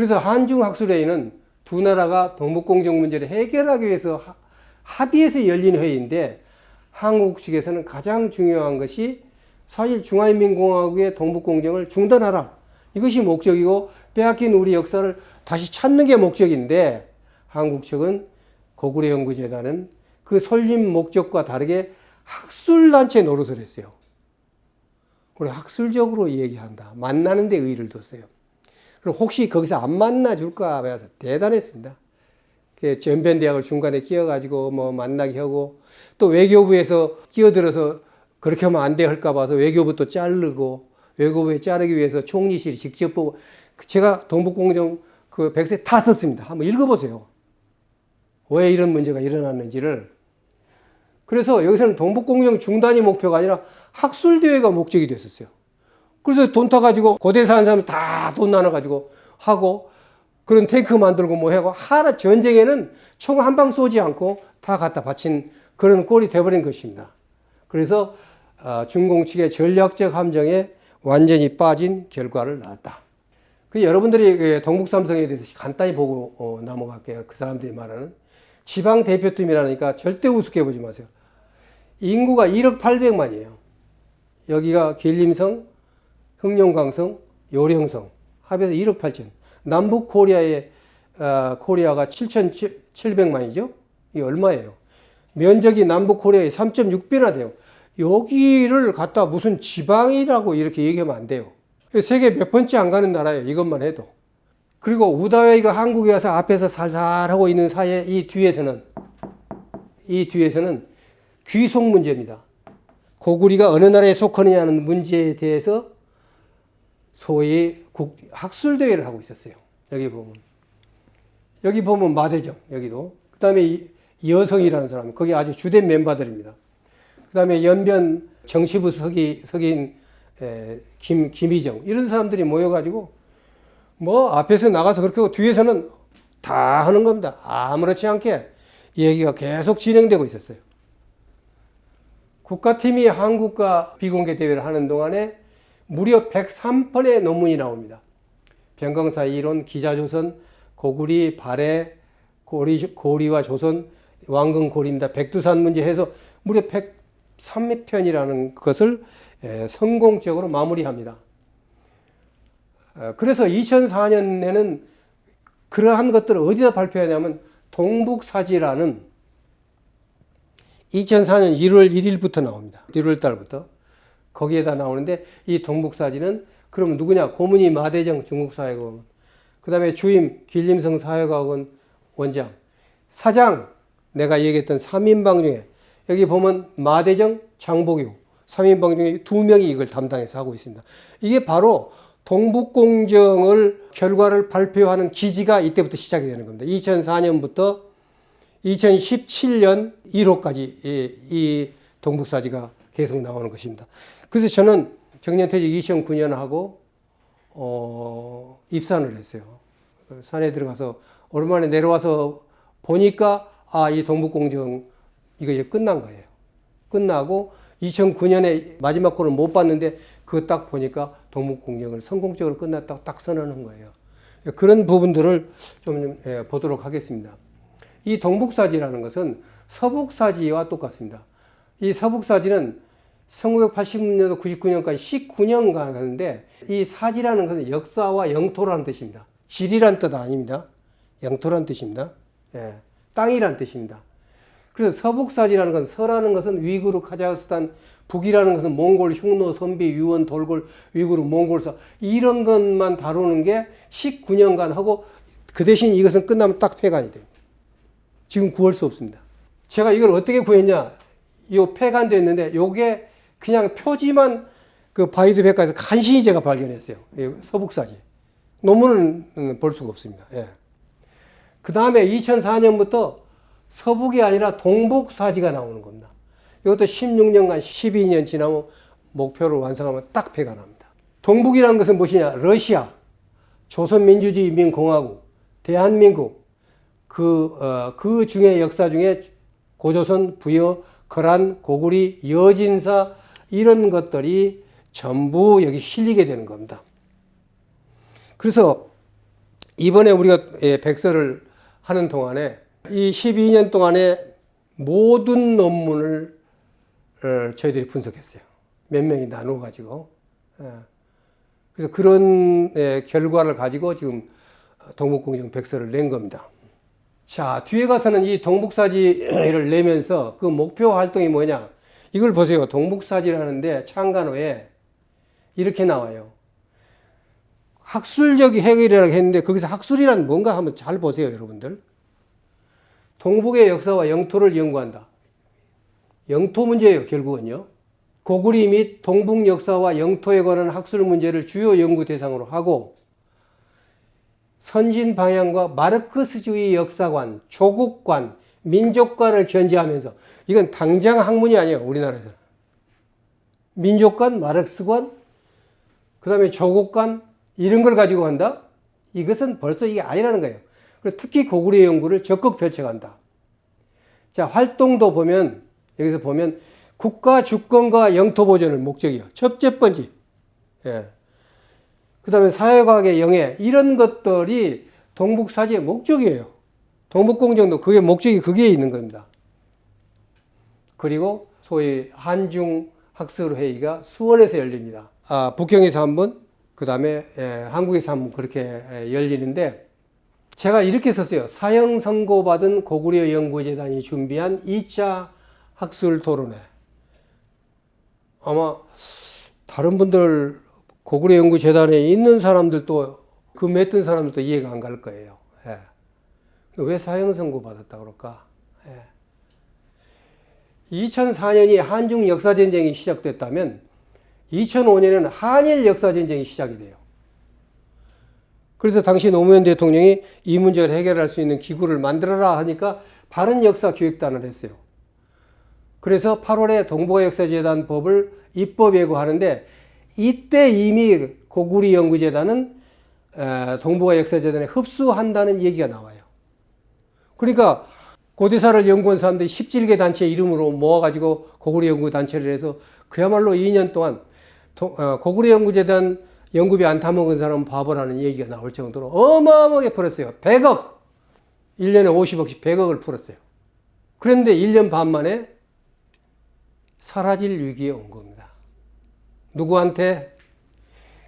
그래서 한중학술회의는 두 나라가 동북공정 문제를 해결하기 위해서 합의해서 열린 회의인데 한국 측에서는 가장 중요한 것이 사실 중화인민공화국의 동북공정을 중단하라. 이것이 목적이고 빼앗긴 우리 역사를 다시 찾는 게 목적인데 한국 측은 고구려 연구재단은 그 설립 목적과 다르게 학술단체 노릇을 했어요. 우리 학술적으로 얘기한다. 만나는 데 의의를 뒀어요. 그럼 혹시 거기서 안 만나줄까 해서 대단했습니다. 전변대학을 중간에 끼워가지고 뭐 만나게 하고 또 외교부에서 끼어들어서 그렇게 하면 안 돼 할까 봐서 외교부 또 자르고 외교부에 자르기 위해서 총리실이 직접 보고 제가 동북공정 그 백세 다 썼습니다. 한번 읽어보세요. 왜 이런 문제가 일어났는지를. 그래서 여기서는 동북공정 중단이 목표가 아니라 학술대회가 목적이 됐었어요. 그래서 돈 타가지고 고대 사는 사람이 다 돈 나눠가지고 하고 그런 탱크 만들고 뭐 하고 하나 전쟁에는 총 한 방 쏘지 않고 다 갖다 바친 그런 꼴이 돼버린 것입니다. 그래서 중공 측의 전략적 함정에 완전히 빠진 결과를 낳았다. 여러분들이 동북삼성에 대해서 간단히 보고 넘어갈게요. 그 사람들이 말하는 지방 대표팀이라니까 절대 우습게 보지 마세요. 인구가 1억 800만이에요. 여기가 길림성, 흑룡강성, 요령성 합해서 1억 8천. 남북 코리아의 코리아가 7,700만이죠. 이게 얼마예요? 면적이 남북 코리아의 3.6배나 돼요. 여기를 갖다 무슨 지방이라고 이렇게 얘기하면 안 돼요. 세계 몇 번째 안 가는 나라예요. 이것만 해도. 그리고 우다웨이가 한국에 와서 앞에서 살살하고 있는 사이에 이 뒤에서는 귀속 문제입니다. 고구리가 어느 나라에 속하느냐는 문제에 대해서 소위 학술대회를 하고 있었어요. 여기 보면 마대정, 여기도. 그 다음에 여성이라는 사람, 거기 아주 주된 멤버들입니다. 그 다음에 연변 정치부 석인 김희정, 이런 사람들이 모여가지고 뭐 앞에서 나가서 그렇게 하고 뒤에서는 다 하는 겁니다. 아무렇지 않게 얘기가 계속 진행되고 있었어요. 국가팀이 한국과 비공개 대회를 하는 동안에 무려 103편의 논문이 나옵니다. 병강사 이론, 기자조선, 고구리, 발해, 고리와 조선, 왕건고리입니다. 백두산 문제 해서 무려 103편이라는 것을 성공적으로 마무리합니다. 그래서 2004년에는 그러한 것들을 어디다 발표하냐면 동북사지라는 2004년 1월 1일부터 나옵니다. 1월 달부터. 거기에다 나오는데 이 동북사지는 그럼 누구냐? 고문이 마대정 중국사회과학원, 그 다음에 주임 길림성 사회과학원 원장, 사장 내가 얘기했던 3인방 중에 여기 보면 마대정, 장복유 3인방 중에 2명이 이걸 담당해서 하고 있습니다. 이게 바로 동북공정을 결과를 발표하는 기지가 이때부터 시작이 되는 겁니다. 2004년부터 2017년 1호까지 이 동북사지가 계속 나오는 것입니다. 그래서 저는 정년퇴직 2009년 하고 입산을 했어요. 산에 들어가서 오랜만에 내려와서 보니까 이 동북공정 이거 이제 끝난 거예요. 끝나고 2009년에 마지막 거를 못 봤는데 그거 딱 보니까 동북공정을 성공적으로 끝났다고 딱 선언한 거예요. 그런 부분들을 좀 보도록 하겠습니다. 이 동북사지라는 것은 서북사지와 똑같습니다. 이 서북사지는 1980년도 99년까지 19년간 하는데 이 사지라는 것은 역사와 영토라는 뜻입니다. 질이란 뜻 아닙니다. 영토라는 뜻입니다. 땅이란 뜻입니다. 그래서 서북사지라는 것은 서라는 것은 위구르, 카자흐스탄, 북이라는 것은 몽골, 흉노, 선비, 유원, 돌골, 위구르, 몽골사 이런 것만 다루는 게 19년간 하고 그 대신 이것은 끝나면 딱 폐간이 됩니다. 지금 구할 수 없습니다. 제가 이걸 어떻게 구했냐? 이 폐간됐는데 요게 그냥 표지만 그 바이두 백과에서 간신히 제가 발견했어요. 서북사지. 논문은 볼 수가 없습니다. 그 다음에 2004년부터 서북이 아니라 동북사지가 나오는 겁니다. 이것도 16년간 12년 지나면 목표를 완성하면 딱 폐간합니다. 동북이라는 것은 무엇이냐? 러시아, 조선민주주의인민공화국, 대한민국, 그 중에 역사 중에 고조선, 부여, 거란, 고구리, 여진사 이런 것들이 전부 여기 실리게 되는 겁니다. 그래서 이번에 우리가 백서를 하는 동안에 이 12년 동안에 모든 논문을 저희들이 분석했어요. 몇 명이 나누어 가지고. 그래서 그런 결과를 가지고 지금 동북공정 백서를 낸 겁니다. 자, 뒤에 가서는 이 동북사지를 내면서 그 목표 활동이 뭐냐? 이걸 보세요. 동북사지라는데 창간호에 이렇게 나와요. 학술적 해결이라고 했는데 거기서 학술이란 뭔가 한번 잘 보세요, 여러분들. 동북의 역사와 영토를 연구한다. 영토 문제예요, 결국은요. 고구려 및 동북 역사와 영토에 관한 학술 문제를 주요 연구 대상으로 하고 선진 방향과 마르크스주의 역사관, 조국관, 민족관을 견지하면서 이건 당장 학문이 아니에요, 우리나라에서. 민족관, 마르크스관, 그 다음에 조국관 이런 걸 가지고 한다? 이것은 벌써 이게 아니라는 거예요. 그래서 특히 고구려 연구를 적극 펼쳐간다. 자, 활동도 보면 여기서 보면 국가 주권과 영토 보존을 목적이요. 첫째 번째. 예. 그 다음에 사회과학의 영해 이런 것들이 동북사지의 목적이에요. 동북공정도 그게 목적이 그게 있는 겁니다. 그리고 소위 한중학술회의가 수원에서 열립니다. 북경에서 한 번, 그 다음에 한국에서 한 번 그렇게 열리는데 제가 이렇게 썼어요. 사형 선고받은 고구려 연구재단이 준비한 2차 학술 토론회. 아마 다른 분들 고구려 연구재단에 있는 사람들도 그 맺던 사람들도 이해가 안 갈 거예요. 예. 왜 사형 선고받았다 그럴까? 예. 2004년이 한중 역사전쟁이 시작됐다면 2005년에는 한일 역사전쟁이 시작이 돼요. 그래서 당시 노무현 대통령이 이 문제를 해결할 수 있는 기구를 만들어라 하니까 바른역사기획단을 했어요. 그래서 8월에 동북아역사재단 법을 입법 예고하는데 이때 이미 고구려 연구재단은 동북아역사재단에 흡수한다는 얘기가 나와요. 그러니까 고대사를 연구한 사람들이 17개 단체 이름으로 모아가지고 고구려 연구단체를 해서 그야말로 2년 동안 고구려 연구재단 연구비 안 타먹은 사람은 바보라는 얘기가 나올 정도로 어마어마하게 풀었어요. 100억! 1년에 50억씩 100억을 풀었어요. 그런데 1년 반 만에 사라질 위기에 온 겁니다. 누구한테?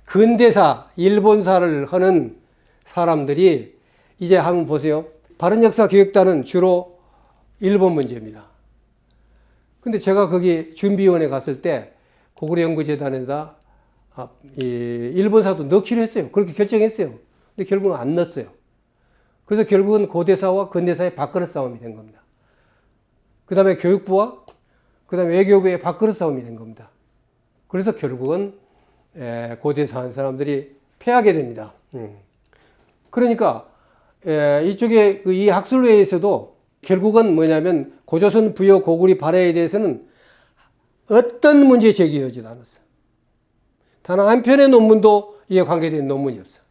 근대사, 일본사를 하는 사람들이 이제 한번 보세요. 바른역사기획단은 주로 일본 문제입니다. 근데 제가 거기 준비위원회 갔을 때 고구려 연구재단에다 일본사도 넣기로 했어요. 그렇게 결정했어요. 근데 결국은 안 넣었어요. 그래서 결국은 고대사와 근대사의 밥그릇 싸움이 된 겁니다. 그 다음에 교육부와 그 다음에 외교부의 밥그릇 싸움이 된 겁니다. 그래서 결국은 고대사 한 사람들이 패하게 됩니다. 그러니까 이쪽에 이 학술회에서도 결국은 뭐냐면 고조선 부여 고구려 발해에 대해서는 어떤 문제 제기하지도 않았어. 단 한 편의 논문도 이에 관계된 논문이 없어.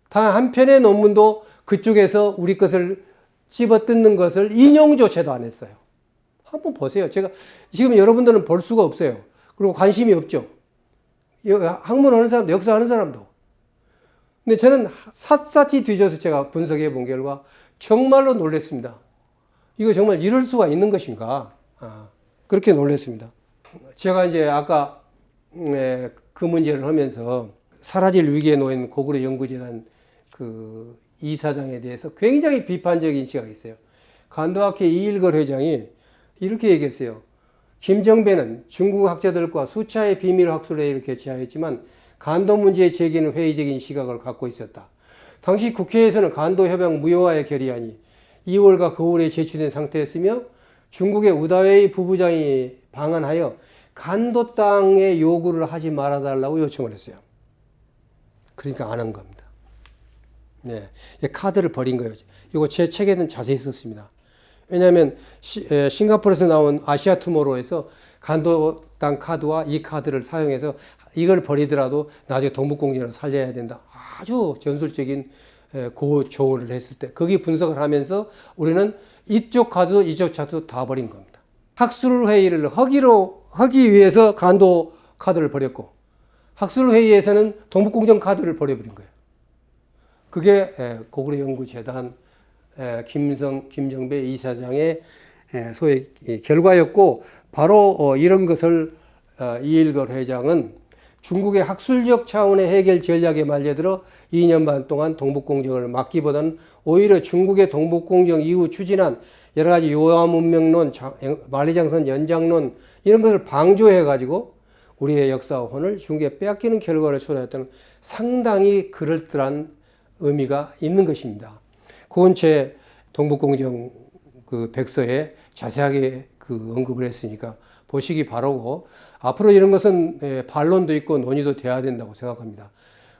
단 한 편의 논문도 그쪽에서 우리 것을 집어뜯는 것을 인용조차도 안 했어요. 한번 보세요. 제가 지금 여러분들은 볼 수가 없어요. 그리고 관심이 없죠. 학문 하는 사람도, 역사 하는 사람도. 근데 저는 샅샅이 뒤져서 제가 분석해 본 결과 정말로 놀랐습니다. 이거 정말 이럴 수가 있는 것인가? 그렇게 놀랐습니다. 제가 이제 아까 그 문제를 하면서 사라질 위기에 놓인 고구려 연구재단 그 이사장에 대해서 굉장히 비판적인 시각이 있어요. 간도학회 이일걸 회장이 이렇게 얘기했어요. 김정배는 중국 학자들과 수차의 비밀 학술회의를 개최하였지만 간도 문제의 제기는 회의적인 시각을 갖고 있었다. 당시 국회에서는 간도 협약 무효화의 결의안이 2월과 9월에 제출된 상태였으며 중국의 우다웨이 부부장이 방한하여 간도 땅의 요구를 하지 말아달라고 요청을 했어요. 그러니까 안 한 겁니다. 네, 카드를 버린 거예요. 이거 제 책에는 자세히 썼습니다. 왜냐하면 싱가포르에서 나온 아시아 투모로우에서 간도 땅 카드와 이 카드를 사용해서 이걸 버리더라도 나중에 동북공정을 살려야 된다. 아주 전술적인 조언을 했을 때 거기 분석을 하면서 우리는 이쪽 카드도 이쪽 카드도 다 버린 겁니다. 학술회의를 하기 위해서 간도 카드를 버렸고 학술회의에서는 동북공정 카드를 버려버린 거예요. 그게 고구려연구재단 김정배 이사장의 소위 결과였고, 바로 이런 것을 이일걸 회장은 중국의 학술적 차원의 해결 전략에 말려들어 2년 반 동안 동북공정을 막기보다는 오히려 중국의 동북공정 이후 추진한 여러 가지 요하문명론, 만리장성 연장론 이런 것을 방조해가지고 우리의 역사원을 중국에 빼앗기는 결과를 초래했다는 상당히 그럴듯한 의미가 있는 것입니다. 그건 제 동북공정 그 백서에 자세하게 그 언급을 했으니까 보시기 바라고, 앞으로 이런 것은 반론도 있고 논의도 돼야 된다고 생각합니다.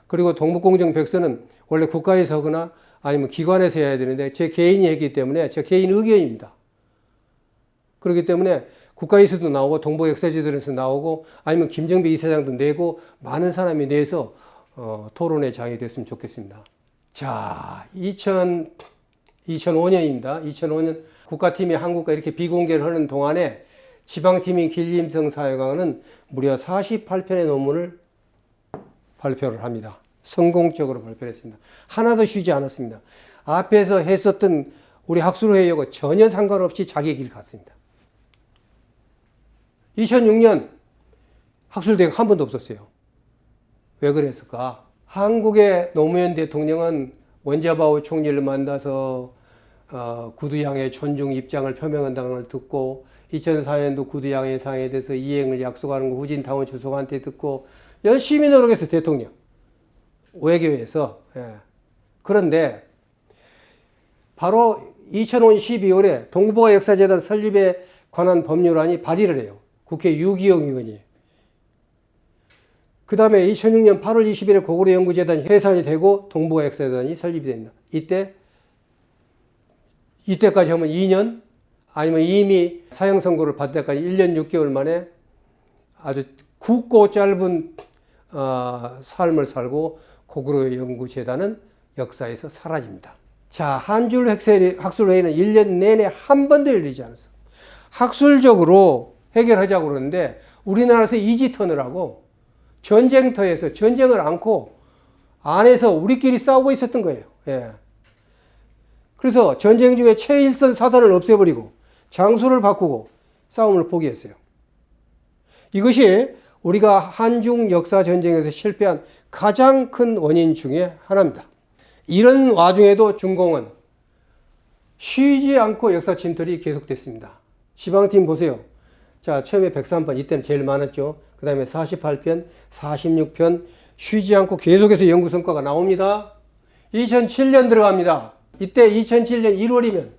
그리고 동북공정 백서는 원래 국가에서 하거나 아니면 기관에서 해야 되는데 제 개인이 했기 때문에 제 개인 의견입니다. 그렇기 때문에 국가에서도 나오고 동북역사지들에서 나오고 아니면 김정배 이사장도 내고 많은 사람이 내서 토론의 장이 됐으면 좋겠습니다. 자, 2005년입니다. 2005년 국가팀이 한국과 이렇게 비공개를 하는 동안에 지방팀인 길림성 사회과는 무려 48편의 논문을 발표를 합니다. 성공적으로 발표를 했습니다. 하나도 쉬지 않았습니다. 앞에서 했었던 우리 학술회의하고 전혀 상관없이 자기 길 갔습니다. 2006년 학술대회가 한 번도 없었어요. 왜 그랬을까? 한국의 노무현 대통령은 원자바오 총리를 만나서 구두양의 존중 입장을 표명한다는 걸 듣고, 2004년도 구두양의 상에 대해서 이행을 약속하는 거 후진타운 주석한테 듣고 열심히 노력했어요, 대통령. 외교에서. 그런데 바로 2005년 12월에 동북아 역사재단 설립에 관한 법률안이 발의를 해요. 국회 유기영 의원이. 그 다음에 2006년 8월 20일에 고구려연구재단이 해산이 되고 동북아 역사재단이 설립이 됩니다. 이때까지 하면 2년, 아니면 이미 사형 선고를 받을 때까지 1년 6개월 만에 아주 굵고 짧은 삶을 살고 고구려연구재단은 역사에서 사라집니다. 자, 한줄 학술회의는 1년 내내 한 번도 열리지 않았어. 학술적으로 해결하자고 그러는데 우리나라에서 이지터느라고 전쟁터에서 전쟁을 않고 안에서 우리끼리 싸우고 있었던 거예요. 그래서 전쟁 중에 최일선 사단을 없애버리고 장소를 바꾸고 싸움을 포기했어요. 이것이 우리가 한중 역사 전쟁에서 실패한 가장 큰 원인 중에 하나입니다. 이런 와중에도 중공은 쉬지 않고 역사 침탈이 계속됐습니다. 지방팀 보세요. 자, 처음에 103편, 이때는 제일 많았죠. 그 다음에 48편, 46편, 쉬지 않고 계속해서 연구 성과가 나옵니다. 2007년 들어갑니다. 이때 2007년 1월이면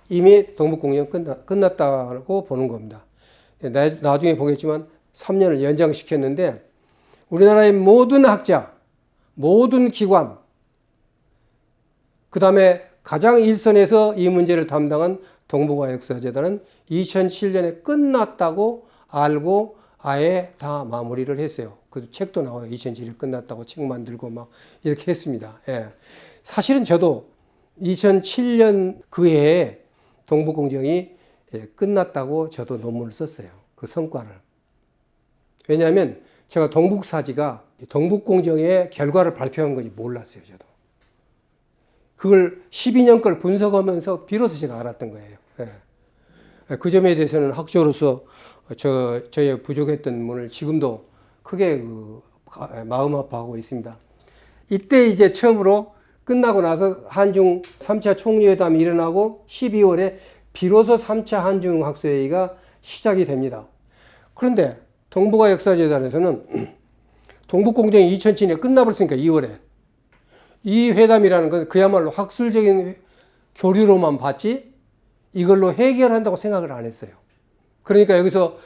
이미 동북공정 끝났다고 보는 겁니다. 나중에 보겠지만 3년을 연장시켰는데 우리나라의 모든 학자, 모든 기관, 그 다음에 가장 일선에서 이 문제를 담당한 동북아 역사재단은 2007년에 끝났다고 알고 아예 다 마무리를 했어요. 그 책도 나와요. 2007년에 끝났다고 책 만들고 막 이렇게 했습니다. 사실은 저도 2007년 그 해에 동북공정이 끝났다고 저도 논문을 썼어요. 그 성과를. 왜냐하면 제가 동북사지가 동북공정의 결과를 발표한 건지 몰랐어요. 저도. 그걸 12년 걸 분석하면서 비로소 제가 알았던 거예요. 그 점에 대해서는 학자로서 저의 부족했던 부분을 지금도 크게 마음 아파하고 있습니다. 이때 이제 처음으로 끝나고 나서 한중 3차 총리회담이 일어나고 12월에 비로소 3차 한중 학술회의가 시작이 됩니다. 그런데 동북아 역사재단에서는 동북공정이 2007년에 끝나버렸으니까 2월에 이 회담이라는 건 그야말로 학술적인 교류로만 봤지 이걸로 해결한다고 생각을 안 했어요. 그러니까 여기서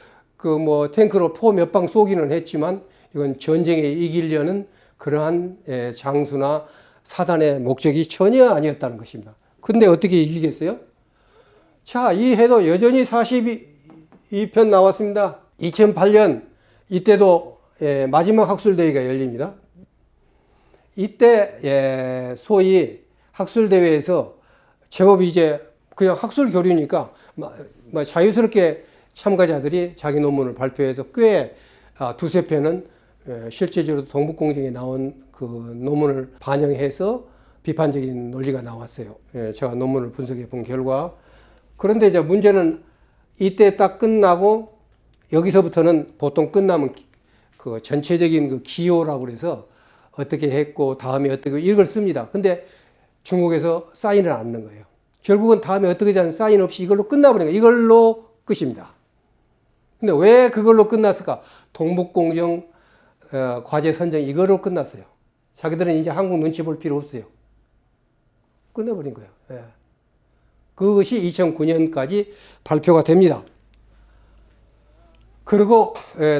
탱크로 포 몇 방 쏘기는 했지만 이건 전쟁에 이기려는 그러한 장수나 사단의 목적이 전혀 아니었다는 것입니다. 근데 어떻게 이기겠어요? 자, 이 해도 여전히 42편 나왔습니다. 2008년 이때도 마지막 학술대회가 열립니다. 이때 소위 학술대회에서 제법 이제 그냥 학술 교류니까 자유스럽게 참가자들이 자기 논문을 발표해서 꽤 두세 편은 실제적으로 동북공정에 나온 그 논문을 반영해서 비판적인 논리가 나왔어요. 예, 제가 논문을 분석해 본 결과. 그런데 이제 문제는 이때 딱 끝나고 여기서부터는 보통 끝나면 그 전체적인 그 기호라고 그래서 어떻게 했고 다음에 어떻게 이걸 씁니다. 근데 중국에서 사인을 안 넣는 거예요. 결국은 다음에 어떻게 하는 사인 없이 이걸로 끝나버린 거예요. 이걸로 끝입니다. 근데 왜 그걸로 끝났을까? 동북공정 과제 선정 이걸로 끝났어요. 자기들은 이제 한국 눈치 볼 필요 없어요. 끝내버린 거예요. 예. 그것이 2009년까지 발표가 됩니다. 그리고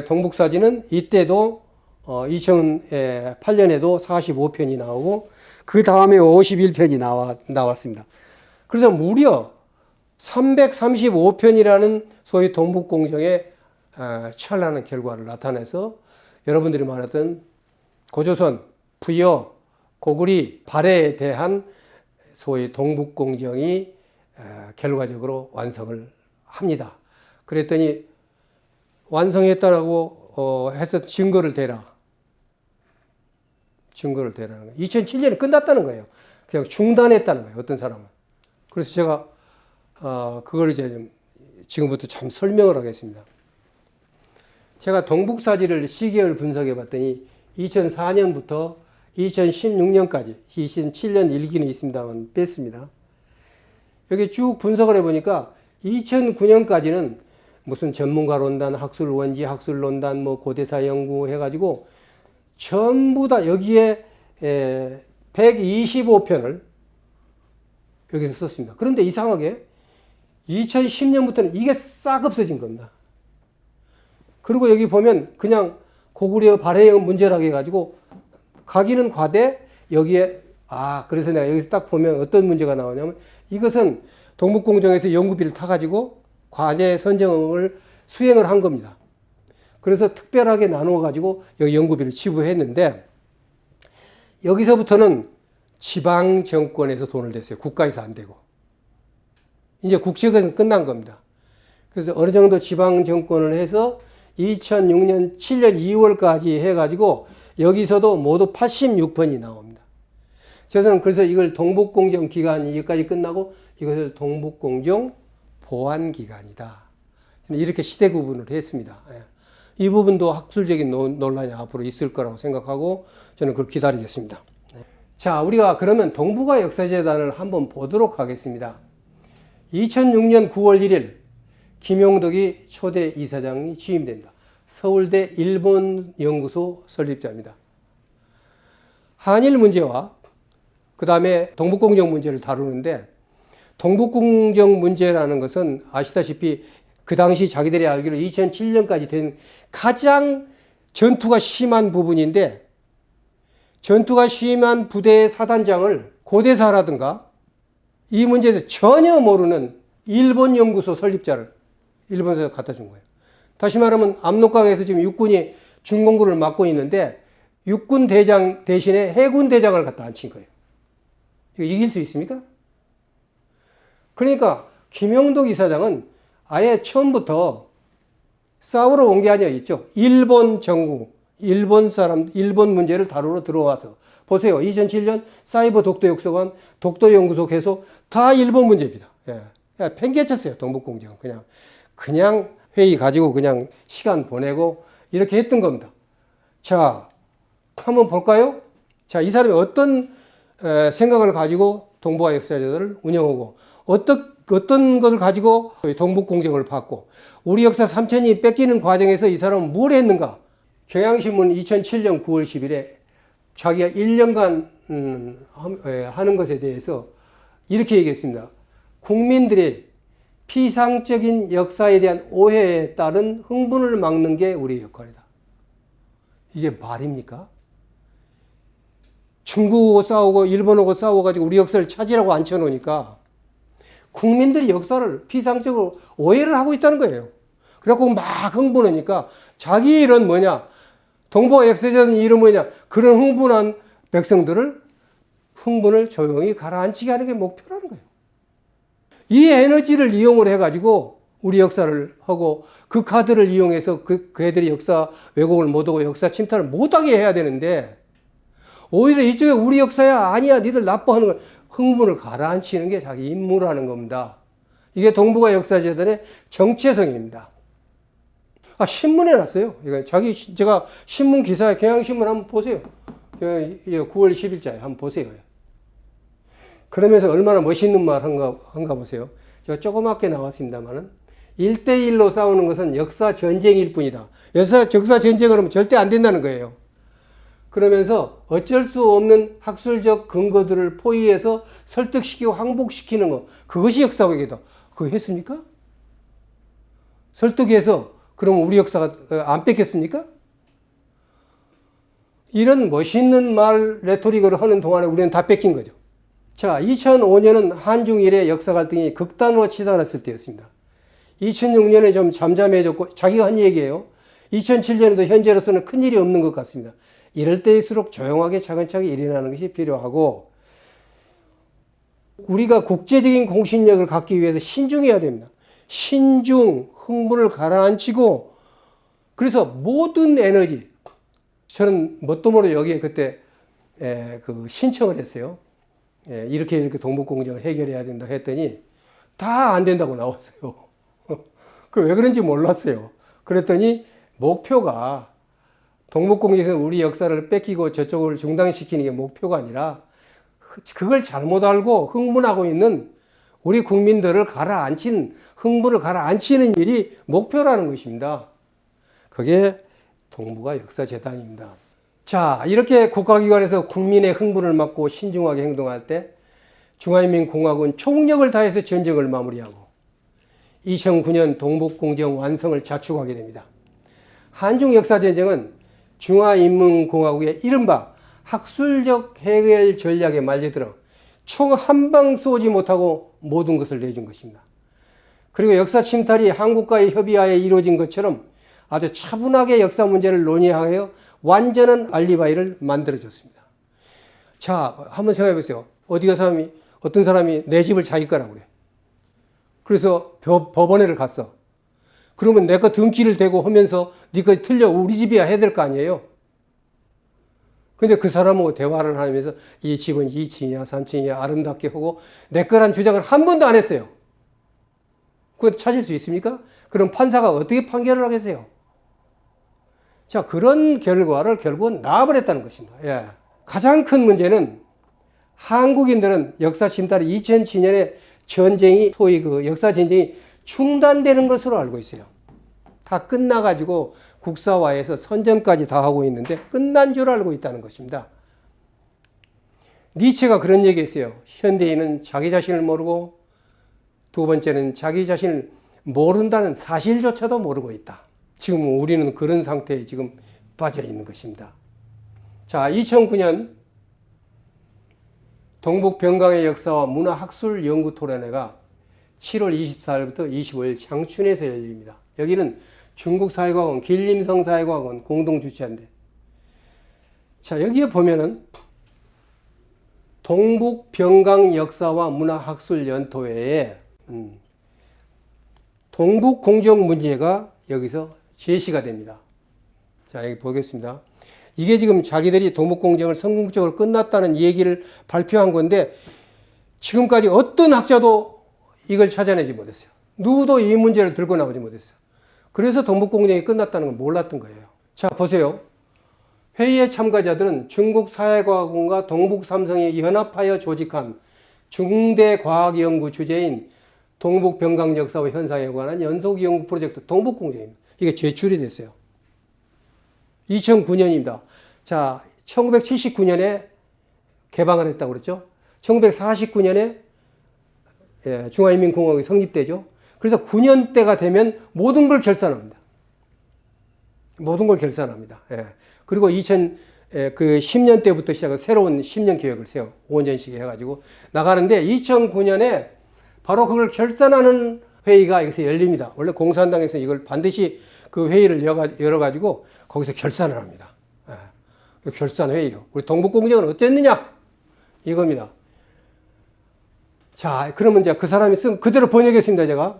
동북사진은 이때도 2008년에도 45편이 나오고 그 다음에 51편이 나왔습니다. 그래서 무려 335편이라는 소위 동북공정의 찬란한 결과를 나타내서 여러분들이 말했던 고조선, 부여, 고구리, 발해에 대한 소위 동북공정이 결과적으로 완성을 합니다. 그랬더니 완성했다라고 해서 증거를 대라. 증거를 대라는 거예요. 2007년에 끝났다는 거예요. 그냥 중단했다는 거예요. 어떤 사람은. 그래서 제가 그걸 이제 지금부터 참 설명을 하겠습니다. 제가 동북사지를 시계를 분석해 봤더니 2004년부터 2016년까지 2007년 일기는 있습니다만 뺐습니다. 여기 쭉 분석을 해보니까 2009년까지는 무슨 전문가론단, 학술원지, 학술론단, 뭐 고대사 연구 해가지고 전부 다 여기에 125편을 여기서 썼습니다. 그런데 이상하게 2010년부터는 이게 싹 없어진 겁니다. 그리고 여기 보면 그냥 고구려 발해형 문제라고 해가지고 가기는 과대 여기에 그래서 내가 여기서 딱 보면 어떤 문제가 나오냐면 이것은 동북공정에서 연구비를 타가지고 과제 선정을 수행을 한 겁니다. 그래서 특별하게 나누어 가지고 여기 연구비를 지불했는데 여기서부터는 지방 정권에서 돈을 댔어요. 국가에서 안 되고. 이제 국책은 끝난 겁니다. 그래서 어느 정도 지방 정권을 해서 2006년 7년 2월까지 해가지고 여기서도 모두 86편이 나옵니다. 저는 그래서 이걸 동북공정 기간이 여기까지 끝나고 이것을 동북공정 보완기간이다. 저는 이렇게 시대 구분을 했습니다. 이 부분도 학술적인 논란이 앞으로 있을 거라고 생각하고 저는 그걸 기다리겠습니다. 자, 우리가 그러면 동북아 역사재단을 한번 보도록 하겠습니다. 2006년 9월 1일 김용덕이 초대 이사장이 취임됩니다. 서울대 일본연구소 설립자입니다. 한일 문제와 그 다음에 동북공정 문제를 다루는데 동북공정 문제라는 것은 아시다시피 그 당시 자기들이 알기로 2007년까지 된 가장 전투가 심한 부분인데 전투가 심한 부대의 사단장을 고대사라든가 이 문제에서 전혀 모르는 일본 연구소 설립자를 일본에서 갖다 준 거예요. 다시 말하면 압록강에서 지금 육군이 준공구를 맡고 있는데 육군 대장 대신에 해군 대장을 갖다 앉힌 거예요. 이거 이길 수 있습니까? 그러니까 김용덕 이사장은 아예 처음부터 싸우러 온 게 아니라 있죠. 일본 정부, 일본 사람, 일본 문제를 다루러 들어와서 보세요. 2007년 사이버 독도역소관, 독도연구소 개소 다 일본 문제입니다. 예. 팽개쳤어요. 동북공정 그냥 회의 가지고 그냥 시간 보내고 이렇게 했던 겁니다. 자, 한번 볼까요? 자, 이 사람이 어떤 생각을 가지고 동북아 역사재단을 운영하고 어떤 것을 가지고 동북공정을 받고 우리 역사 3천이 뺏기는 과정에서 이 사람은 뭘 했는가? 경향신문 2007년 9월 10일에 자기가 1년간 하는 것에 대해서 이렇게 얘기했습니다. 국민들이 피상적인 역사에 대한 오해에 따른 흥분을 막는 게 우리의 역할이다. 이게 말입니까? 중국하고 싸우고 일본하고 싸워가지고 우리 역사를 찾으라고 앉혀놓으니까 국민들이 역사를 피상적으로 오해를 하고 있다는 거예요. 그래갖고 막 흥분하니까 자기 일은 뭐냐? 동북아 역사재단 일은 뭐냐? 그런 흥분한 백성들을 흥분을 조용히 가라앉히게 하는 게 목표라는 거예요. 이 에너지를 이용을 해가지고 우리 역사를 하고 그 카드를 이용해서 그 애들이 역사 왜곡을 못하고 역사 침탈을 못하게 해야 되는데 오히려 이쪽에 우리 역사야 아니야 니들 나빠하는 걸 흥분을 가라앉히는 게 자기 임무라는 겁니다. 이게 동북아 역사재단의 정체성입니다. 신문에 났어요. 제가 신문 기사에 경향신문 한번 보세요. 9월 10일자에 한번 보세요. 그러면서 얼마나 멋있는 말 한가 보세요. 제가 조그맣게 나왔습니다만은 1대1로 싸우는 것은 역사 전쟁일 뿐이다. 역사 전쟁을 하면 절대 안 된다는 거예요. 그러면서 어쩔 수 없는 학술적 근거들을 포위해서 설득시키고 항복시키는 것, 그것이 역사학이다. 그거 했습니까? 설득해서 그럼 우리 역사가 안 뺏겼습니까? 이런 멋있는 말 레토릭을 하는 동안에 우리는 다 뺏긴 거죠. 자, 2005년은 한중일의 역사 갈등이 극단으로 치달았을 때였습니다. 2006년에 좀 잠잠해졌고 자기가 한 얘기예요. 2007년에도 현재로서는 큰일이 없는 것 같습니다. 이럴 때일수록 조용하게 차근차근 일어나는 것이 필요하고 우리가 국제적인 공신력을 갖기 위해서 신중해야 됩니다. 신중, 흥분을 가라앉히고 그래서 모든 에너지 저는 뭣도 모르게 여기에 그때 신청을 했어요. 이렇게 동북공정을 해결해야 된다 했더니 다 안 된다고 나왔어요. 왜 그런지 몰랐어요. 그랬더니 목표가 동북공정에서 우리 역사를 뺏기고 저쪽을 중단시키는 게 목표가 아니라 그걸 잘못 알고 흥분하고 있는 우리 국민들을 흥분을 가라앉히는 일이 목표라는 것입니다. 그게 동북아 역사재단입니다. 자, 이렇게 국가기관에서 국민의 흥분을 막고 신중하게 행동할 때 중화인민공화국은 총력을 다해서 전쟁을 마무리하고 2009년 동북공정 완성을 자축하게 됩니다. 한중역사전쟁은 중화인민공화국의 이른바 학술적 해결 전략에 말려들어 총 한 방 쏘지 못하고 모든 것을 내준 것입니다. 그리고 역사 침탈이 한국과의 협의하에 이루어진 것처럼 아주 차분하게 역사 문제를 논의하여 완전한 알리바이를 만들어줬습니다. 자, 한번 생각해 보세요. 어떤 사람이 내 집을 자기 거라고 그래. 그래서 법원에를 갔어. 그러면 내 거 등기를 대고 하면서 네 거 틀려 우리 집이야 해야 될 거 아니에요. 근데 그 사람하고 대화를 하면서 이 집은 2층이야 3층이야 아름답게 하고 내 거란 주장을 한 번도 안 했어요. 그거 찾을 수 있습니까? 그럼 판사가 어떻게 판결을 하겠어요? 자, 그런 결과를 결국은 놔버렸다는 것입니다. 예. 가장 큰 문제는 한국인들은 역사 침탈이 2007년에 소위 역사 전쟁이 중단되는 것으로 알고 있어요. 다 끝나가지고 국사화에서 선전까지 다 하고 있는데 끝난 줄 알고 있다는 것입니다. 니체가 그런 얘기했어요. 현대인은 자기 자신을 모르고 두 번째는 자기 자신을 모른다는 사실조차도 모르고 있다. 지금 우리는 그런 상태에 지금 빠져 있는 것입니다. 자, 2009년 동북병강의 역사와 문화학술연구토론회가 7월 24일부터 25일 장춘에서 열립니다. 여기는 중국사회과학원, 길림성사회과학원 공동 주최한데. 자, 여기에 보면은 동북병강 역사와 문화학술연토회에 동북공정 문제가 여기서 제시가 됩니다. 자, 여기 보겠습니다. 이게 지금 자기들이 동북공정을 성공적으로 끝났다는 얘기를 발표한 건데 지금까지 어떤 학자도 이걸 찾아내지 못했어요. 누구도 이 문제를 들고 나오지 못했어요. 그래서 동북공정이 끝났다는 걸 몰랐던 거예요. 자, 보세요. 회의의 참가자들은 중국사회과학원과 동북삼성이 연합하여 조직한 중대과학연구 주제인 동북병강 역사와 현상에 관한 연속연구 프로젝트 동북공정입니다. 이게 제출이 됐어요. 2009년입니다. 자, 1979년에 개방을 했다고 그랬죠. 1949년에 중화인민공화국이 성립되죠. 그래서 9년 때가 되면 모든 걸 결산합니다. 모든 걸 결산합니다. 예. 그리고 10년 때부터 시작해서 새로운 10년 계획을 세워 5년씩 해가지고 나가는데 2009년에 바로 그걸 결산하는 회의가 여기서 열립니다. 원래 공산당에서 이걸 반드시 그 회의를 열어가지고 거기서 결산을 합니다. 예. 결산 회의요. 우리 동북공정은 어땠느냐? 이겁니다. 자, 그러면 이제 그 사람이 쓴 그대로 번역했습니다, 제가.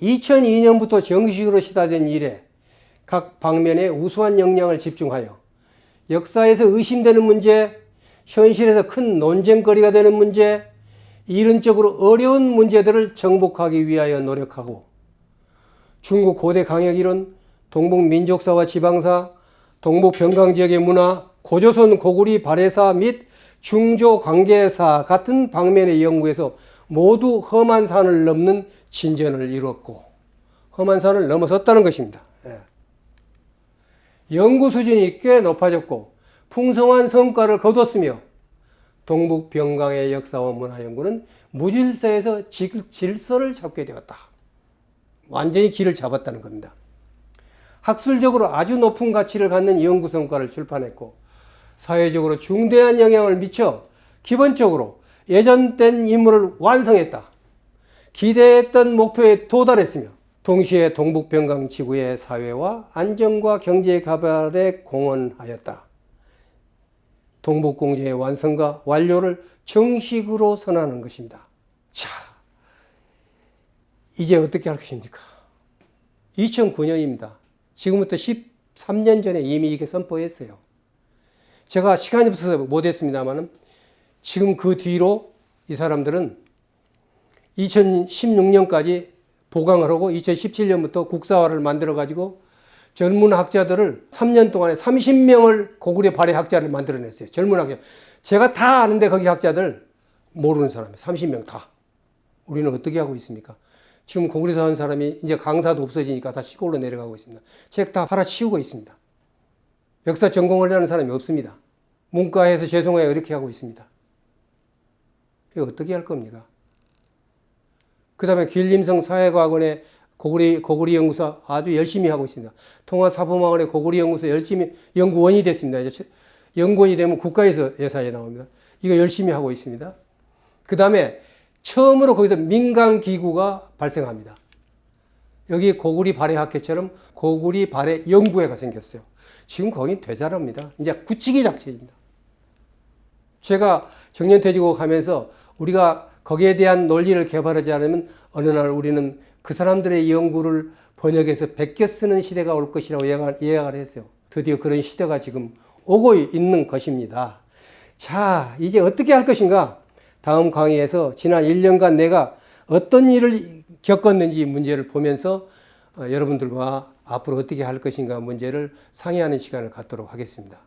2002년부터 정식으로 시작된 이래 각 방면에 우수한 역량을 집중하여 역사에서 의심되는 문제, 현실에서 큰 논쟁거리가 되는 문제, 이론적으로 어려운 문제들을 정복하기 위하여 노력하고 중국 고대 강역이론, 동북민족사와 지방사, 동북변강지역의 문화, 고조선 고구리 발해사 및 중조관계사 같은 방면의 연구에서 모두 험한 산을 넘는 진전을 이루었고 험한 산을 넘어섰다는 것입니다. 연구 수준이 꽤 높아졌고 풍성한 성과를 거뒀으며 동북변강의 역사와 문화연구는 무질서에서 질서를 잡게 되었다. 완전히 길을 잡았다는 겁니다. 학술적으로 아주 높은 가치를 갖는 연구 성과를 출판했고 사회적으로 중대한 영향을 미쳐 기본적으로 예정된 임무를 완성했다. 기대했던 목표에 도달했으며 동시에 동북변강 지구의 사회와 안정과 경제 개발에 공헌하였다. 동북공정의 완성과 완료를 정식으로 선언하는 것입니다. 자, 이제 어떻게 할 것입니까? 2009년입니다. 지금부터 13년 전에 이미 이게 선포했어요. 제가 시간이 없어서 못했습니다만 지금 그 뒤로 이 사람들은 2016년까지 보강을 하고 2017년부터 국사화를 만들어 가지고 젊은 학자들을 3년 동안에 30명을 고구려 발해 학자를 만들어냈어요. 젊은 학자. 제가 다 아는데 거기 학자들 모르는 사람이 30명 다. 우리는 어떻게 하고 있습니까? 지금 고구려 사는 사람이 이제 강사도 없어지니까 다 시골로 내려가고 있습니다. 책 다 팔아치우고 있습니다. 역사 전공을 하는 사람이 없습니다. 문과에서 죄송해요 이렇게 하고 있습니다. 이거 어떻게 할 겁니까? 그 다음에 길림성 사회과학원의 고구리 연구소 아주 열심히 하고 있습니다. 통화사범학원의 고구리 연구소 열심히 연구원이 됐습니다. 이제 연구원이 되면 국가에서 예산이 나옵니다. 이거 열심히 하고 있습니다. 그 다음에 처음으로 거기서 민간기구가 발생합니다. 여기 고구리 발해학회처럼 고구리 발해 연구회가 생겼어요. 지금 거긴 되잘합니다. 이제 굳히기 작전입니다. 제가 정년퇴직하고 가면서 우리가 거기에 대한 논리를 개발하지 않으면 어느 날 우리는 그 사람들의 연구를 번역해서 베껴 쓰는 시대가 올 것이라고 예약을 했어요. 드디어 그런 시대가 지금 오고 있는 것입니다. 자, 이제 어떻게 할 것인가? 다음 강의에서 지난 1년간 내가 어떤 일을 겪었는지 문제를 보면서 여러분들과 앞으로 어떻게 할 것인가 문제를 상의하는 시간을 갖도록 하겠습니다.